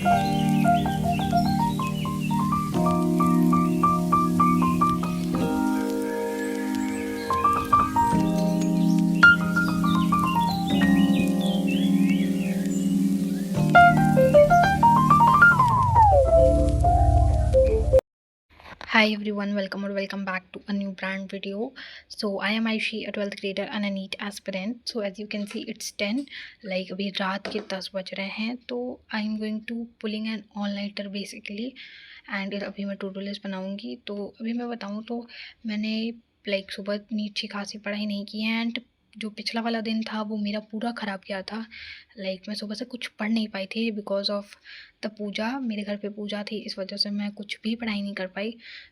Hi everyone, welcome or welcome back to a new brand video. So I am Aishi, a 12th grader and a NEET aspirant. So as you can see, it's 10, like अभी रात के 10 बज रहे हैं. तो I am going to pulling an all nighter basically. And अभी मैं to do list बनाऊंगी. तो अभी मैं बताऊं तो मैंने लाइक सुबह इतनी अच्छी खासी पढ़ाई नहीं की है. एंड जो पिछला वाला दिन था वो मेरा पूरा ख़राब गया था. लाइक मैं सुबह से कुछ पढ़ नहीं पाई थी बिकॉज ऑफ द पूजा. मेरे घर पे पूजा थी, इस वजह से मैं कुछ भी पढ़ाई नहीं कर पाई.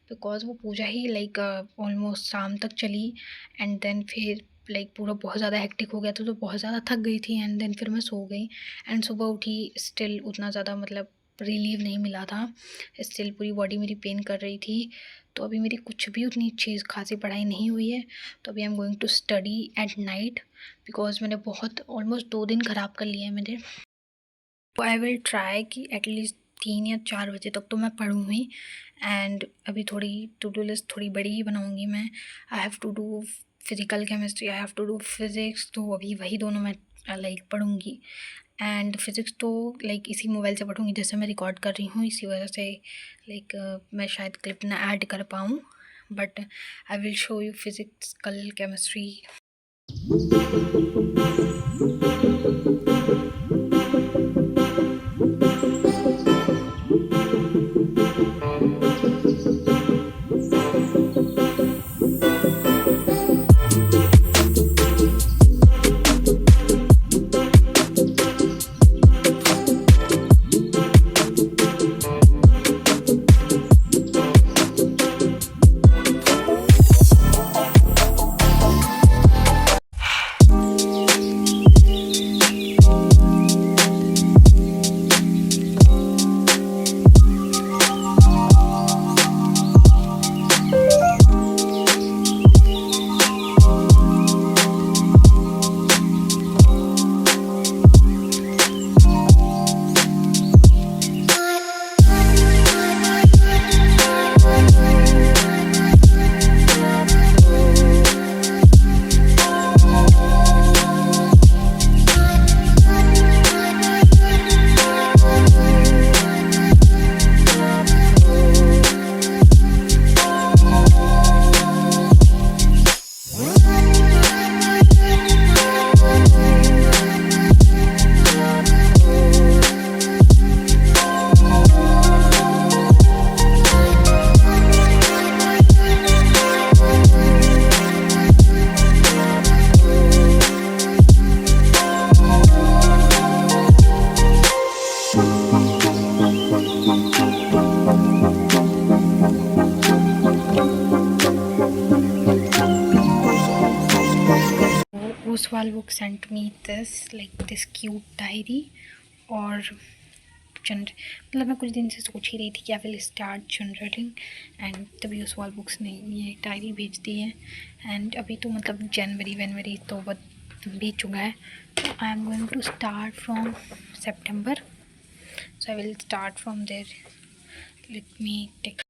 बिकॉज वो पूजा ही लाइक ऑलमोस्ट शाम तक चली. एंड देन फिर लाइक पूरा बहुत ज़्यादा हेक्टिक हो गया था, तो बहुत ज़्यादा थक गई थी. एंड देन फिर मैं सो गई. एंड सुबह उठी, स्टिल उतना ज़्यादा मतलब रिलीव नहीं मिला था. स्टिल पूरी बॉडी मेरी पेन कर रही थी. तो अभी मेरी कुछ भी उतनी अच्छी खासी पढ़ाई नहीं हुई है. तो अभी I am going to study at night because मैंने बहुत ऑलमोस्ट 2 दिन ख़राब कर लिए हैं मेरे. तो आई विल ट्राई कि एटलीस्ट 3 या 4 बजे तक तो मैं पढ़ूँ ही. एंड अभी थोड़ी टू डू लिस्ट थोड़ी बड़ी ही बनाऊँगी मैं. I have to do physical chemistry, I have to do physics. तो अभी वही दोनों मैं लाइक पढ़ूँगी. एंड फिज़िक्स तो लाइक इसी मोबाइल से पढ़ूँगी जैसे मैं रिकॉर्ड कर रही हूँ. इसी वजह से लाइक मैं शायद क्लिप ना ऐड कर पाऊँ. But I will show you physical chemistry. Oswald book sent me this cute diary. और मतलब मैं कुछ दिन से सोच ही रही थी कि आई विल स्टार्ट जर्नलिंग. एंड तभी ओसवाल बुक्स ने ये डायरी भेज दी है. एंड अभी तो मतलब जनवरी तो बीत चुका है. तो I am going to start from September. So I will start from there. Let me take.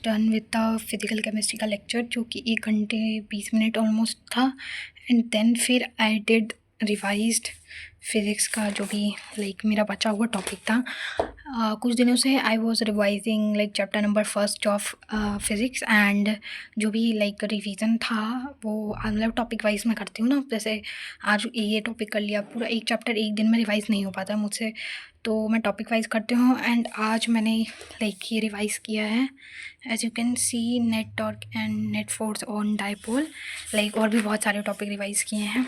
Done with the physical chemistry का लेक्चर जो कि 1 घंटे 20 मिनट ऑलमोस्ट था. एंड देन फिर आई डिड रिवाइज्ड फिज़िक्स का जो भी लाइक मेरा बचा हुआ टॉपिक था. कुछ दिनों से I was revising like chapter number 1 of physics. And जो भी लाइक रिवीजन था वो मतलब टॉपिक वाइज मैं करती हूँ ना. जैसे आज ये टॉपिक कर लिया, पूरा एक चैप्टर एक दिन में रिवाइज़ नहीं हो पाता मुझसे, तो मैं टॉपिक वाइज करती हूँ. एंड आज मैंने लाइक ये रिवाइज़ किया है. As you can see net torque and net force on dipole, like और भी बहुत सारे टॉपिक रिवाइज़ किए हैं.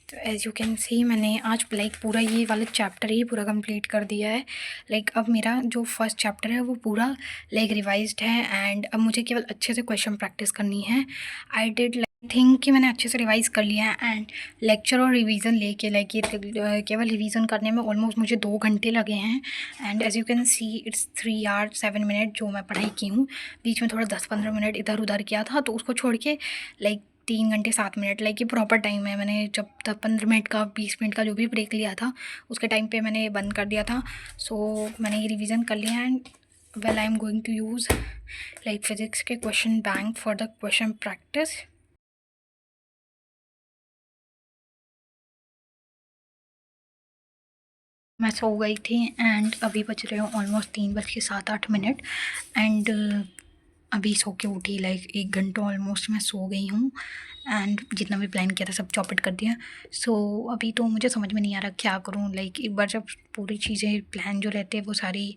तो एज़ यू कैन सी मैंने आज लाइक पूरा ये वाला चैप्टर ही पूरा कंप्लीट कर दिया है। लाइक अब मेरा जो फर्स्ट चैप्टर है वो पूरा लाइक रिवाइज्ड है एंड अब मुझे केवल अच्छे से क्वेश्चन प्रैक्टिस करनी है। आई डिड थिंक कि मैंने अच्छे से रिवाइज़ कर लिया है एंड लेक्चर और रिवीजन लेके लाइक ये केवल रिवीजन करने में ऑलमोस्ट मुझे 2 घंटे लगे हैं। And as you can see it's 3 hour 7 minute जो मैं पढ़ाई की हूँ। बीच में थोड़ा 10-15 मिनट इधर उधर किया था, तो उसको छोड़ के लाइक 3 घंटे 7 मिनट लाइक ये प्रॉपर टाइम है। मैंने जब तक 15 मिनट का 20 मिनट का जो भी ब्रेक लिया था उसके टाइम पे मैंने बंद कर दिया था। सो मैंने ये रिवीजन कर लिया and well I am going to use like physics के question bank for the question practice. मैं सो गई थी एंड अभी बज रहे हो ऑलमोस्ट 3:07-8 एंड अभी सो के उठी लाइक 1 घंटा ऑलमोस्ट मैं सो गई हूँ एंड जितना भी प्लान किया था सब चौपट कर दिया। सो अभी तो मुझे समझ में नहीं आ रहा क्या करूँ। लाइक एक बार जब पूरी चीज़ें प्लान जो रहते हैं वो सारी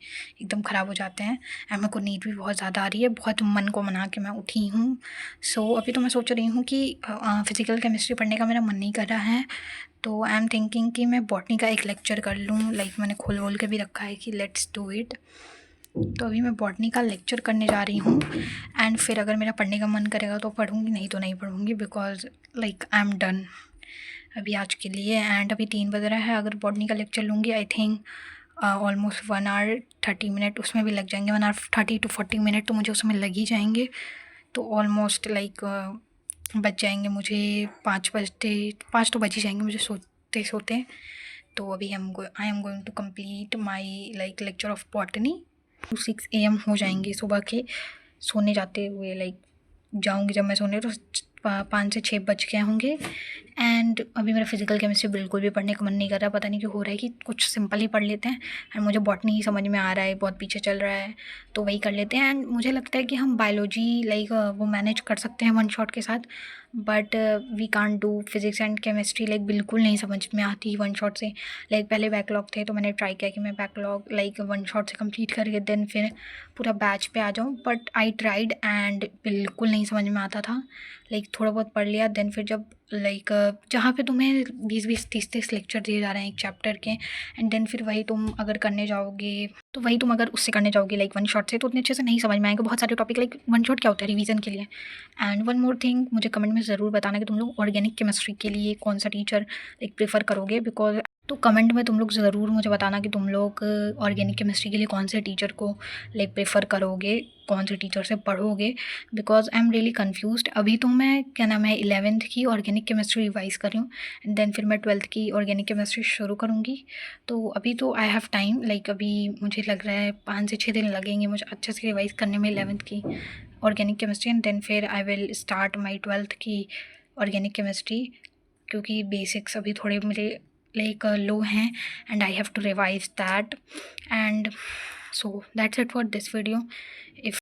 एकदम ख़राब हो जाते हैं एंड मेरे को नींद भी बहुत ज़्यादा आ रही है। बहुत मन को मना के मैं उठी हूँ। सो अभी तो मैं सोच रही हूँ कि फ़िज़िकल केमिस्ट्री पढ़ने का मेरा मन नहीं कर रहा है, तो आई एम थिंकिंग कि मैं बॉटनी का एक लेक्चर कर लूँ। लाइक मैंने खोल वोल के भी रखा है कि लेट्स डू इट। तो अभी मैं बॉटनी का लेक्चर करने जा रही हूँ एंड फिर अगर मेरा पढ़ने का मन करेगा तो पढ़ूँगी, नहीं तो नहीं पढ़ूँगी because like I am done अभी आज के लिए। एंड अभी 3 बज रहा है। अगर बॉटनी का लेक्चर लूँगी I think almost 1 hour 30 minute उसमें भी लग जाएंगे। 1 आवर 30 to 40 मिनट तो मुझे उसमें लग ही जाएंगे। तो ऑलमोस्ट लाइक बच जाएंगे मुझे 5 तो बज ही जाएंगे मुझे सोते सोते। तो अभी I am going to complete my like lecture of botany. 6 AM हो जाएंगे सुबह के सोने जाते हुए। लाइक जाऊंगी जब मैं सोने तो 5 से 6 बज गए होंगे। एंड अभी मेरा फिजिकल केमिस्ट्री बिल्कुल भी पढ़ने का मन नहीं कर रहा। पता नहीं क्यों हो रहा है कि कुछ सिंपल ही पढ़ लेते हैं एंड मुझे बॉटनी ही समझ में आ रहा है, बहुत पीछे चल रहा है तो वही कर लेते हैं। एंड मुझे लगता है कि हम बायोलॉजी लाइक वो मैनेज कर सकते हैं 1 शॉट के साथ, but we can't do physics and chemistry. Like बिल्कुल नहीं समझ में आती 1 शॉट से। लाइक पहले बैकलॉग थे तो मैंने ट्राई किया कि मैं बैकलॉग लाइक 1 शॉट से कंप्लीट करके देन फिर पूरा बैच पे आ जाऊँ, बट आई ट्राइड एंड बिल्कुल नहीं समझ में आता था। लाइक थोड़ा बहुत पढ़ लिया देन फिर जब लाइक जहाँ पे तुम्हें 20-20 30-30 लेक्चर दिए जा रहे हैं एक चैप्टर के एंड देन फिर वही तुम अगर करने जाओगे तो वही तुम अगर उससे करने जाओगे लाइक 1 शॉट से तो उतने अच्छे से नहीं समझ में आएंगे बहुत सारे टॉपिक। लाइक 1 शॉट क्या होता है रिवीजन के लिए। एंड वन मोर थिंग, मुझे कमेंट में ज़रूर बताना कि तुम लोग ऑर्गेनिक केमिस्ट्री के लिए कौन सा टीचर लाइक प्रेफर करोगे बिकॉज तो कमेंट में तुम लोग ज़रूर मुझे बताना कि तुम लोग ऑर्गेनिक केमिस्ट्री के लिए कौन से टीचर को लाइक प्रेफर करोगे, कौन से टीचर से पढ़ोगे because I am really confused. अभी तो मैं क्या नाम है 11th की ऑर्गेनिक केमिस्ट्री रिवाइज कर रही हूँ एंड देन फिर मैं 12th की ऑर्गेनिक केमिस्ट्री शुरू करूँगी। तो अभी तो आई हैव टाइम। लाइक अभी मुझे लग रहा है 5 से 6 दिन लगेंगे मुझे अच्छे से रिवाइज करने में 11th की ऑर्गेनिक केमिस्ट्री एंड देन फिर आई विल स्टार्ट माई 12th की ऑर्गेनिक केमिस्ट्री क्योंकि बेसिक्स अभी थोड़े मेरे लाइक लो हैं and I have to revise that. And so that's it for this video. If